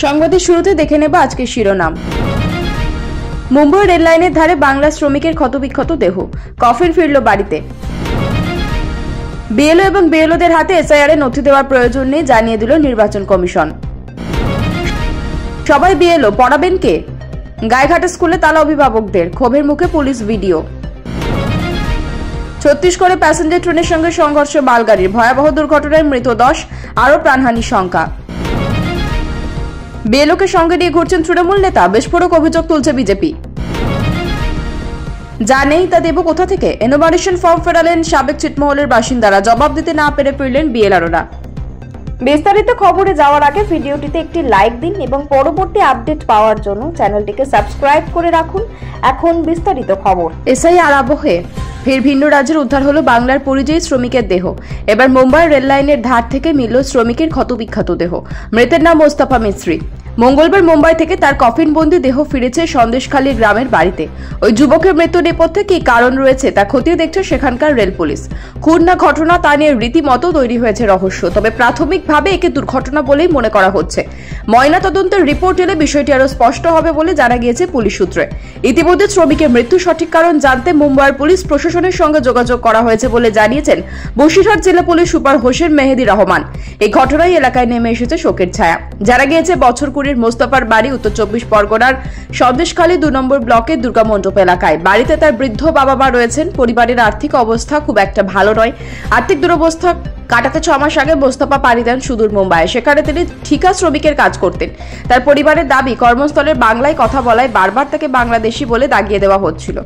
সংবাদের শুরুতে দেখে নেব আজকের শিরোনাম। মুম্বই রেল লাইনের ধারে বাংলা শ্রমিকের ক্ষতবিক্ষত দেহ, কফিন ফিরল বাড়িতে। বিএলও এবং বিএলওদের হাতে এসআইআর এর নথি দেওয়ার প্রয়োজন নেই জানিয়ে দিল নির্বাচন কমিশন। সবাই বিএলও, পড়াবেন কে? গায়েঘাটা স্কুলে তালা অভিভাবকদের, ক্ষোভের মুখে পুলিশ ভিডিও। ছত্তিশগড়ে প্যাসেঞ্জার ট্রেনের সঙ্গে সংঘর্ষ মালগাড়ির, ভয়াবহ দুর্ঘটনায় মৃত 10, আরও প্রাণহানির শঙ্কা। বিএলওকে সঙ্গে নিয়ে ঘুরছেন তৃণমূল নেতা, বিস্ফোরক অভিযোগ তুলছে বিজেপি। যা নেই তা দেব কোথা থেকে? এনুমারেশন ফর্ম ফেরালেন সাবেক ছিটমহলের বাসিন্দারা, জবাব দিতে না পেরে ফিরলেন বিএলআররা। বিস্তারিত খবরে যাওয়ার আগে ভিডিওটিতে একটি লাইক দিন এবং পরবর্তী আপডেট পাওয়ার জন্য চ্যানেলটিকে সাবস্ক্রাইব করে রাখুন। এখন বিস্তারিত খবর। এসআইআর আবহে ফের ভিন্ন রাজ্যের উদ্ধার হলো বাংলার পরিযায়ী শ্রমিকের দেহ। এবার মুম্বাই রেল লাইনের ধার থেকে মিলল শ্রমিকের ক্ষতবিক্ষত দেহ। মৃতের নাম মোস্তফা মিস্ত্রি। মঙ্গলবার মুম্বাই থেকে তার কফিনবন্দি দেহ ফিরেছে সন্দেশখালী গ্রামের বাড়িতে। ওই যুবকের মৃত্যু নেপথ্যে কি কারণ রয়েছে তা খতিয়ে দেখছে সেখানকার রেল পুলিশ। খুন না ঘটনা তা নিয়ে রীতিমতো তৈরি হয়েছে রহস্য, তবে প্রাথমিকভাবে একে দুর্ঘটনা বলেই মনে করা হচ্ছে। ময়নাতদন্তের রিপোর্ট এলে বিষয়টি আরও স্পষ্ট হবে বলে জানা গিয়েছে পুলিশ সূত্রে। ইতিমধ্যে শ্রমিকের মৃত্যুর সঠিক কারণ জানতে মুম্বাইয়ের পুলিশ প্রশাসনের সঙ্গে যোগাযোগ করা হয়েছে বলে জানিয়েছেন বসিরহাট জেলা পুলিশ সুপার হোসেন মেহেদি রহমান। এই ঘটনায় এলাকায় নেমে এসেছে শোকের ছায়া। জানা গিয়েছে বছর মোস্তফার বাড়ি উত্তর 24 পরগনার সন্দেশখালী 2 নম্বর ব্লকের দুর্গামণ্ডপ এলাকায়। বাড়িতে তার বৃদ্ধ বাবা মা রয়েছেন। পরিবারের আর্থিক অবস্থা খুব একটা ভালো নয়। আর্থিক দুরবস্থা কাটাতে 6 মাস আগে মোস্তফা পাড়ি দেন সুদূর মুম্বাইয়ে। সেখানে তিনি ঠিকা শ্রমিকের কাজ করতেন। তার পরিবারের দাবি, কর্মস্থলের বাংলায় কথা বলায় বারবার তাকে বাংলাদেশি বলে দাগিয়ে দেওয়া হচ্ছিল।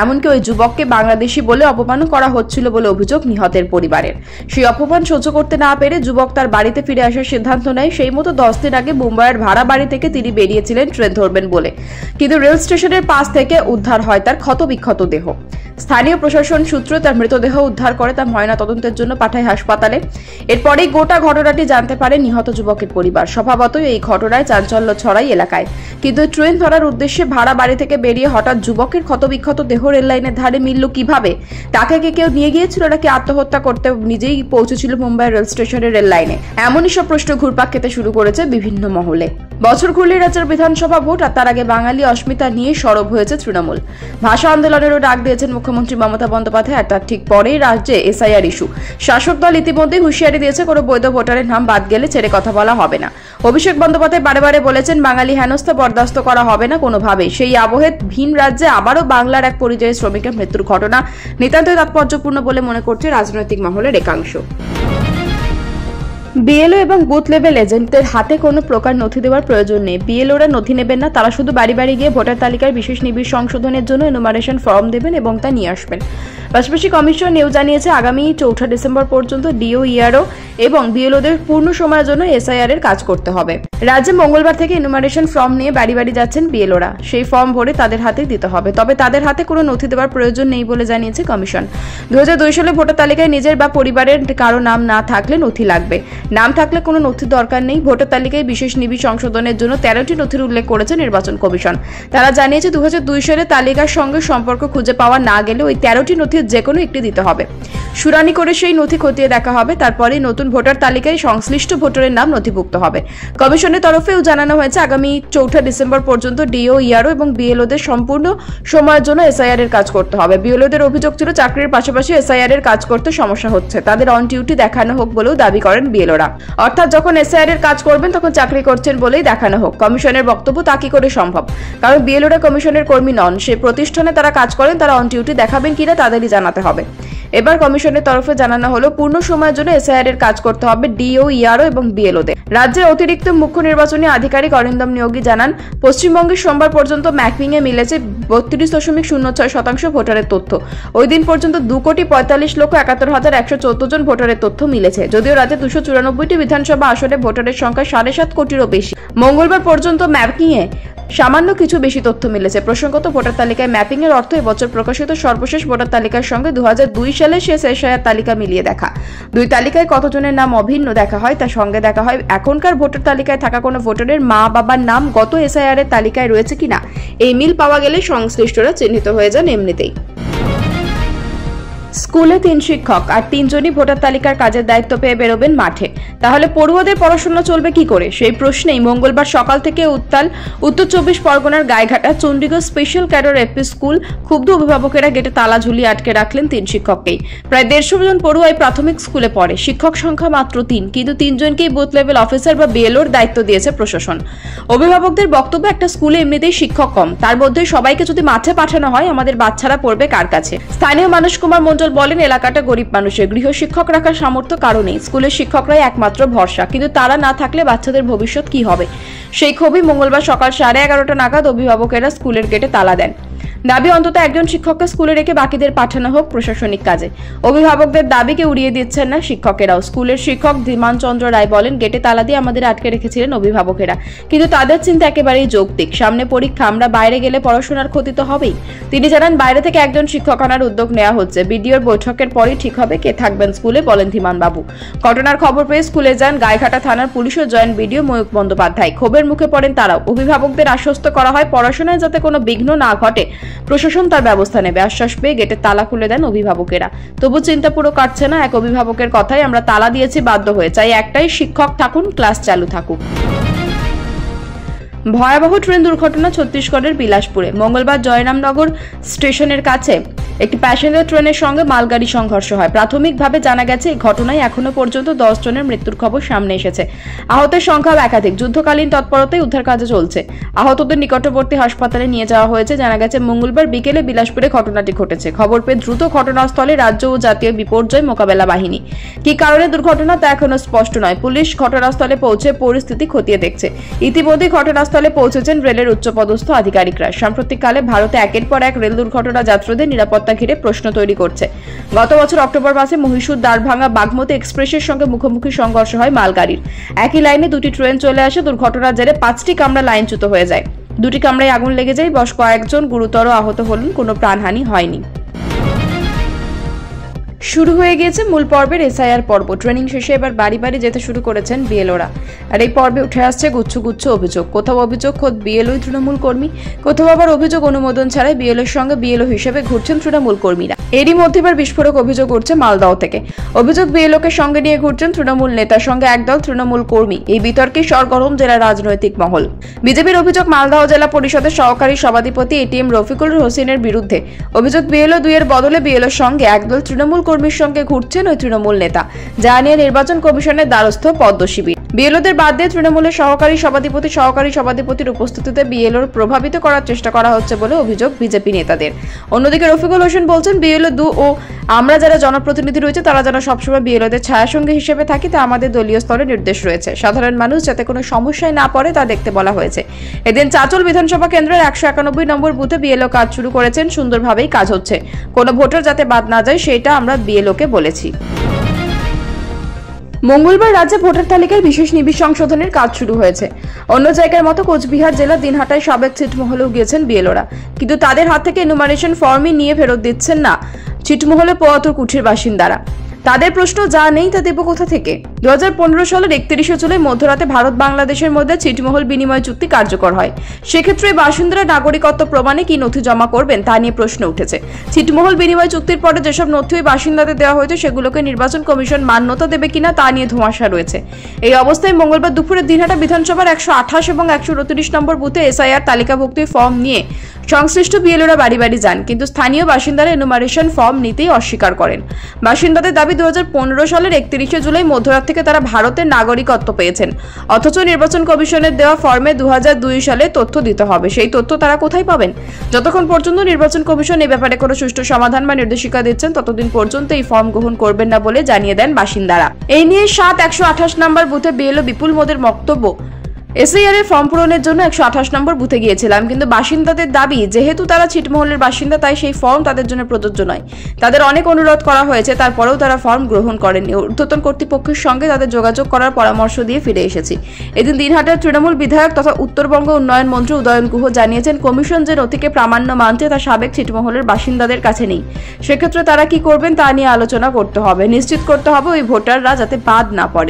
এমনকি ওই যুবককে বাংলাদেশি বলে অপমান করা হচ্ছিল বলে অভিযোগ নিহতের পরিবারের। সেই অপমান সহ্য করতে না পেরে যুবক তার বাড়িতে ফিরে আসার সিদ্ধান্ত নেয়। সেই মতো 10 দিন আগে মুম্বাইয়ের ভাড়া বাড়ি থেকে তিনি বেরিয়েছিলেন ট্রেন ধরবেন বলে, কিন্তু রেল স্টেশনের পাশ থেকে উদ্ধার হয় তার ক্ষতবিক্ষত দেহ। স্থানীয় প্রশাসন সূত্রে তার মৃতদেহ উদ্ধার করে তা ময়নাতদন্তের জন্য পাঠায় হাসপাতালে। এরপরেই গোটা ঘটনাটি জানতে পারে নিহত যুবকের পরিবার। স্বভাবতই এই ঘটনায় চাঞ্চল্য ছড়ায় এলাকায়, কিন্তু ট্রেন ধরার উদ্দেশ্যে ভাড়া বাড়ি থেকে বেরিয়ে হঠাৎ যুবকের ক্ষতবিক্ষত দেহ রেল লাইনের ধারে মিলল কিভাবে? তাকে কি কেউ নিয়ে গিয়েছিল নাকি আত্মহত্যা করতে নিজেই পৌঁছেছিল মুম্বাই রেল স্টেশনের রেল লাইনে? এমনই সব প্রশ্ন ঘুরপাক খেতে শুরু করেছে বিভিন্ন মহলে। বছর ঘুরলে রাজ্যের বিধানসভা ভোট, আর তার আগে বাঙালি অস্মিতা নিয়ে সরব হয়েছে তৃণমূল। ভাষা আন্দোলনেরও ডাক দিয়েছেন মুখ্যমন্ত্রী মমতা বন্দ্যোপাধ্যায়, আর তার ঠিক পরেই রাজ্যে এসআইআর ইস্যু। শাসক দল ইতিমধ্যে হুঁশিয়ারি দিয়েছে, কোনো বৈধ ভোটারের নাম বাদ গেলে ছেড়ে কথা বলা হবে না। অভিষেক বন্দ্যোপাধ্যায় বারে বারে বলেছেন বাঙালি হেনস্থা বরদাস্ত করা হবে না কোনোভাবেই। সেই আবহে ভিন রাজ্যে আবারও বাংলার এক পরিযায়ী শ্রমিকের মৃত্যুর ঘটনা নিতান্তই তাৎপর্যপূর্ণ বলে মনে করছে রাজনৈতিক মহলের একাংশ। বিএলও এবং বুথ লেভেল এজেন্টদের হাতে কোনো প্রকার নথি দেওয়ার প্রয়োজন নেই। বিএলওরা নথি নেবেন না, তারা শুধু বাড়ি বাড়ি গিয়ে ভোটার তালিকার বিশেষ নিবিড় সংশোধনের জন্য এনুমারেশন ফর্ম দেবেন এবং তা নিয়ে আসবেন। পাশাপাশি কমিশন এও জানিয়েছে আগামী 4 ডিসেম্বর পর্যন্ত ডিও, ইআরও এবং বিএলওদের পূর্ণ সময়ের জন্য এসআইআর এর কাজ করতে হবে। রাজ্যে মঙ্গলবার থেকে এনুমারেশন ফর্ম নিয়ে বাড়ি বাড়ি যাচ্ছেন বিএলওরা। সেই ফর্ম ভরে তাদের হাতেই দিতে হবে, তবে তাদের হাতে কোনো নথি দেওয়ার প্রয়োজন নেই বলে জানিয়েছে কমিশন। 2002 সালে ভোটার তালিকায় নিজের বা পরিবারের কারো নাম না থাকলে নথি লাগবে। নাম থাকলে কোনো নথির দরকার নেই। ভোটার তালিকায় বিশেষ নিবিড় সংশোধনের জন্য 13টি নথির উল্লেখ করেছে নির্বাচন কমিশন। তারা জানিয়েছে 2002 সালে তালিকার সঙ্গে সম্পর্ক খুঁজে পাওয়া না গেলে ওই 13টি নথির যে কোনো একটি দিতে হবে। শুনানি করে সেই নথি খতিয়ে দেখা হবে, তারপরেই নতুন ভোটার তালিকায় সংশ্লিষ্ট ভোটারের নাম নথিভুক্ত হবে। কমিশনের তরফেও জানানো হয়েছে আগামী 4 ডিসেম্বর পর্যন্ত ডিও, ইআরও এবং বিএলওদের সম্পূর্ণ সময়ের জন্য এসআইআর এর কাজ করতে হবে। বিএলওদের অভিযোগ ছিল চাকরির পাশাপাশি এসআইআর এর কাজ করতে সমস্যা হচ্ছে। তাদের অন ডিউটি দেখানো হোক বলেও দাবি করেন বিএলওরা। অর্থাৎ যখন এসআইআর এর কাজ করবেন তখন চাকরি করছেন বলেই দেখানো হোক। কমিশনের বক্তব্য তা কি করে সম্ভব? কারণ বিএলওরা কমিশনের কর্মী নন। সেই প্রতিষ্ঠানে তারা কাজ করেন, তারা অন ডিউটি দেখাবেন কিনা তাদেরই জানাতে হবে। এবার কমিশনের তরফে জানানো হলো পূর্ণ সময়ের জন্য এসআইআর এর কাজ করতে হবে ডিও, ইআরও এবং বিএলওদের। রাজ্যের অতিরিক্ত মুখ্য নির্বাচনী আধিকারিক অরিন্দম নিয়োগী জানান, পশ্চিমবঙ্গের সোমবার পর্যন্ত ম্যাপিং এ মিলেছে 32.06% ভোটারের তথ্য। ওই দিন পর্যন্ত 2,45,71,114 জন ভোটারের তথ্য মিলেছে। যদিও রাজ্যে 294টি বিধানসভা আসনে ভোটারের সংখ্যা 7.5 কোটিরও বেশি। মঙ্গলবার পর্যন্ত ম্যাপিং এ সামান্য কিছু বেশি তথ্য মিলেছে। প্রসঙ্গত, ভোটার তালিকায় ম্যাপিং এর অর্থ এবছর প্রকাশিত সর্বশেষ ভোটার তালিকার সঙ্গে 2002 সালে শেষ এসআইআর তালিকা মিলিয়ে দেখা। দুই তালিকায় কতজনের নাম অভিন্ন দেখা হয় তার সঙ্গে দেখা হয় এখনকার ভোটার তালিকায় থাকা কোনো ভোটারের মা বাবার নাম গত এসআইআর এর তালিকায় রয়েছে কিনা। এই মিল পাওয়া গেলে সংশ্লিষ্টরা চিহ্নিত হয়ে যান এমনিতেই। স্কুলে 3 শিক্ষক আর 3 জনই ভোটার তালিকার কাজের দায়িত্ব পেয়ে বেরোবেন মাঠে। তাহলে পড়ুয়াদের পড়াশোনা চলবে কি করে? সেই প্রশ্নেই মঙ্গলবার সকাল থেকে উত্তর 24 পরগনার Gaighata Chandigarh special cadre AP school ক্ষুব্ধ অভিভাবকেরা গেটে তালা ঝুলিয়ে আটকে রাখলেন 3 শিক্ষককেই। প্রায় 150 জন পড়ুয়াই প্রাথমিক স্কুলে পড়ে। শিক্ষক সংখ্যা মাত্র 3, কিন্তু 3 জনকেই বুথ লেভেল অফিসার বা বিএলওর দায়িত্ব দিয়েছে প্রশাসন। অভিভাবকদের বক্তব্য, একটা স্কুলে এমনিতেই শিক্ষক কম, তার মধ্যে সবাইকে যদি মাঠে পাঠানো হয় আমাদের বাচ্চারা পড়বে কার কাছে? স্থানীয় মানুষ কুমার মণ্ডল বলেন, এলাকাটা গরিব মানুষের, গৃহ শিক্ষক রাখার সামর্থ্য কারণেই স্কুলের শিক্ষকরাই একমাত্র ভরসা, কিন্তু তারা না থাকলে বাচ্চাদের ভবিষ্যৎ কি হবে? সেই ক্ষোভে মঙ্গলবার সকাল 11:30 নাগাদ অভিভাবকেরা স্কুলের গেটে তালা দেন। দাবি, অন্তত একজন শিক্ষককে স্কুলে রেখে বাকিদের পাঠানো হোক প্রশাসনিক কাজে। অভিভাবকদের দাবিকে উড়িয়ে দিচ্ছেন না শিক্ষকেরাও। স্কুলের শিক্ষক ধীমান চন্দ্র রায় বলেন, গেটে তালা দিয়ে আমাদের আটকে রেখেছিলেন অভিভাবকেরা, কিন্তু তাদের চিন্তা একেবারেই যৌক্তিক। সামনে পরীক্ষা, আমরা বাইরে গেলে পড়াশোনার ক্ষতি তো হবেই। তিনি জানান, বাইরে থেকে একজন শিক্ষক আনার উদ্যোগ নেওয়া হচ্ছে, বিডিওর বৈঠকের পরই ঠিক হবে কে থাকবেন স্কুলে, বলেন ধীমান বাবু। ঘটনার খবর পেয়ে স্কুলে যান গাইঘাটা থানার পুলিশ ও জয়েন্ট বিডিও ময়ূক বন্দ্যোপাধ্যায়। ক্ষোভের মুখে পড়েন তারাও। অভিভাবকদের আশ্বস্ত করা হয় পড়াশোনায় যাতে কোনো বিঘ্ন না ঘটে, প্রশাসন তার ব্যবস্থা নেবে। আশ্বাস পেয়ে গেটের তালা খুলে দেন অভিভাবকেরা। তবু চিন্তা পুরো কাটছে না। এক অভিভাবকের কথায়, আমরা তালা দিয়েছি বাধ্য হয়ে, চাই একটাই, শিক্ষক থাকুন, ক্লাস চালু থাকুক। ভয়াবহ ট্রেন দুর্ঘটনা ছত্তিশগড়ের বিলাসপুরে। মঙ্গলবার জয়রামনগর স্টেশনের কাছে একটি প্যাসেঞ্জার ট্রেনের সঙ্গে মালগাড়ি সংঘর্ষ হয়। প্রাথমিকভাবে জানা গেছে এই ঘটনায় এখনো পর্যন্ত 10 জনের মৃত্যুর খবর সামনে এসেছে। আহতের সংখ্যা একাধিক। যুদ্ধকালীন তৎপরতায় উদ্ধার কাজ চলছে। আহতদের নিকটবর্তী হাসপাতালে নিয়ে যাওয়া হয়েছে। জানা গেছে মঙ্গলবার বিকেলে বিলাসপুরে ঘটনাটি ঘটেছে। খবর পেয়ে দ্রুত ঘটনাস্থলে রাজ্য ও জাতীয় বিপর্যয় মোকাবেলা বাহিনী। কি কারণে দুর্ঘটনা তা এখনো স্পষ্ট নয়। পুলিশ ঘটনাস্থলে পৌঁছে পরিস্থিতি খতিয়ে দেখছে। ইতিমধ্যে ঘটনাস্থলে পৌঁছেছেন রেলের উচ্চপদস্থ আধিকারিকরা। সাম্প্রতিককালে ভারতে একের পর এক রেল দুর্ঘটনা যাত্রীদের নিরাপত্তা ঘিরে প্রশ্ন তৈরি করছে। গত বছর অক্টোবর মাসে মহীশূর দ্বারভাঙ্গা বাগমতি এক্সপ্রেসের সঙ্গে মুখোমুখি সংঘর্ষ হয় মালগাড়ির। একই লাইনে 2টি ট্রেন চলে আসে। দুর্ঘটনার জেরে 5টি কামরা লাইনচ্যুত হয়ে যায়। 2টি কামরায় আগুন লেগে যায়। বেশ কয়েকজন গুরুতর আহত হলেন, কোনো প্রাণহানি হয়নি। শুরু হয়ে গিয়েছে মূল পর্বের এসআইআর পর্ব। ট্রেনিং শেষে এবার বাড়ি বাড়ি যেতে শুরু করেছেন বিএলওরা। আর এই পর্বে উঠে আসছে গুচ্ছ গুচ্ছ অভিযোগ। কোথাও অভিযোগ খোদ বিএলওই তৃণমূল কর্মী, কোথাও আবার অভিযোগ অনুমোদন ছাড়াই বিএলওর সঙ্গে বিএলও হিসেবে ঘুরছেন তৃণমূল কর্মীরা। এরই মধ্যে এবার বিস্ফোরক অভিযোগ উঠছে মালদহ থেকে। অভিযোগ, বিএলওকে সঙ্গে নিয়ে ঘুরছেন তৃণমূল নেতার সঙ্গে একদল তৃণমূল কর্মী। এই বিতর্কে সরগরম জেলার রাজনৈতিক মহল। বিজেপির অভিযোগ, মালদহ জেলা পরিষদের সহকারী সভাধিপতি এটিএম রফিকুল হোসেনের বিরুদ্ধে। অভিযোগ, বিএলও 2 এর বদলে বিএলওর সঙ্গে একদল তৃণমূল কর্মীর সঙ্গে ঘুরছেন ওই তৃণমূল নেতা, যা নিয়ে নির্বাচন কমিশনের দ্বারস্থ পদ্ম শিবির। বিএলওদের বাদ দিয়ে তৃণমূলের সহকারী সভাধিপতির উপস্থিতিতে বিএলওর প্রভাবিত করার চেষ্টা করা হচ্ছে বলে অভিযোগ বিজেপি নেতাদের। অন্যদিকে রফিকুল হোসেন বলছেন, বিএলও 2 ও আমরা যারা জনপ্রতিনিধি রয়েছে তারা যেন সবসময় বিএলওদের ছায়াসঙ্গী হিসেবে থাকি, তা আমাদের দলীয় স্তরে নির্দেশ রয়েছে। সাধারণ মানুষ যাতে কোনো সমস্যায় না পড়ে তা দেখতে বলা হয়েছে। এদিন চাঁচল বিধানসভা কেন্দ্রের 191 নম্বর বুথে বিএলও কাজ শুরু করেছেন। সুন্দরভাবেই কাজ হচ্ছে, কোনো ভোটার যাতে বাদ না যায় সেটা আমরা বিএলওকে বলেছি। মঙ্গলবার রাজ্যে ভোটার তালিকার বিশেষ নিবিড় সংশোধনের কাজ শুরু হয়েছে। অন্য জায়গার মতো কোচবিহার জেলার দিনহাটায় সাবেক ছিটমহলেও গিয়েছেন বিএলওরা, কিন্তু তাদের হাত থেকে এনুমারেশন ফর্মই নিয়ে ফেরত দিচ্ছেন না ছিটমহলে পোয়াতুর কুঠির বাসিন্দারা। তাদের প্রশ্ন, যা নেই তা দেব কোথা থেকে? 2015 সালের 31শে জুলাই মধ্যরাতে ভারত বাংলাদেশের মধ্যে ছিটমহল বিনিময় চুক্তি কার্যকর হয়। সেক্ষেত্রে বাসিন্দারা নাগরিকত্ব প্রমাণে কি নথি জমা করবেন তা নিয়ে প্রশ্ন উঠেছে। ছিটমহল বিনিময় চুক্তির পরে যেসব নথি ওই বাসিন্দাদের দেওয়া হয়েছে সেগুলোকে নির্বাচন কমিশন মান্যতা দেবে কিনা তা নিয়ে ধোঁয়াশা রয়েছে। এই অবস্থায় মঙ্গলবার দুপুরে দিনহাটা বিধানসভার 128 এবং 129 নম্বর বুথে এসআইআর তালিকাভুক্তি ফর্ম নিয়ে সংশ্লিষ্ট বিএলওরা বাড়ি বাড়ি যান, কিন্তু স্থানীয় বাসিন্দারা এনুমারেশন ফর্ম নিতেই অস্বীকার করেন। বাসিন্দাদের দাবি, 2015 সালের 31শে জুলাই মধ্যরাত থেকে তারা ভারতের নাগরিকত্ব পেয়েছেন, অথচ নির্বাচন কমিশনের দেওয়া ফর্মে 2002 সালে তথ্য দিতে হবে। সেই তথ্য তারা কোথায় পাবেন? যতক্ষণ পর্যন্ত নির্বাচন কমিশন এই ব্যাপারে কোনো সুষ্ঠু সমাধান বা নির্দেশিকা দিচ্ছেন ততদিন পর্যন্ত এই ফর্ম গ্রহণ করবেন না বলে জানিয়ে দেন বাসিন্দারা। এই নিয়ে 128 নম্বর বুথে বিএলও বিপুল মোদের বক্তব্য, এসআইআর এর ফর্ম পূরণের জন্য 128 নম্বর বুথে গিয়েছিলাম, কিন্তু বাসিন্দাদের দাবি যেহেতু তারা ছিটমহলের বাসিন্দা তাই সেই ফর্ম তাদের জন্য প্রযোজ্য নয়। তাদের অনেক অনুরোধ করা হয়েছে, তারপরেও তারা ফর্ম গ্রহণ করেননি। ঊর্ধ্বতন কর্তৃপক্ষের সঙ্গে তাদের যোগাযোগ করার পরামর্শ দিয়ে ফিরে এসেছি। এদিন দিনহাটার তৃণমূল বিধায়ক তথা উত্তরবঙ্গ উন্নয়ন মন্ত্রী উদয়ন গুহ জানিয়েছেন, কমিশন যে নথিকে প্রামাণ্য মানছে তা সাবেক ছিটমহলের বাসিন্দাদের কাছে নেই। সেক্ষেত্রে তারা কি করবেন তা নিয়ে আলোচনা করতে হবে। নিশ্চিত করতে হবে ওই ভোটাররা যাতে বাদ না পড়ে।